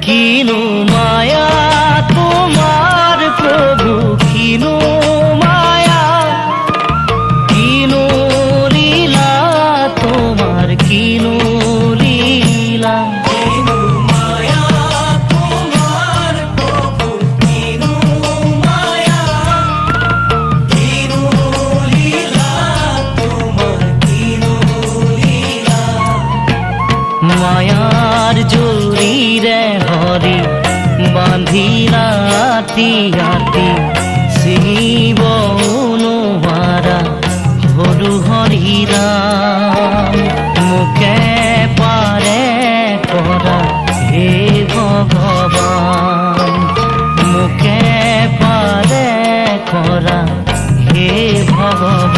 কিনো মায়া তোমার প্রভু, কিনো মায়া, কিনো লীলা তোমার, কিনো লীলা। কিনো মায়া তোমার প্রভু, কিনো মায়া, কিনো লীলা তোমার, কিনো লীলা। মায়ার জরিরে হরি বাঁধিলা তিয়াতি, শিব অনুমারা হরু হরিরাম। মুখে পারে করা হে ভগবান, মুখে পারে করা হে ভগবান।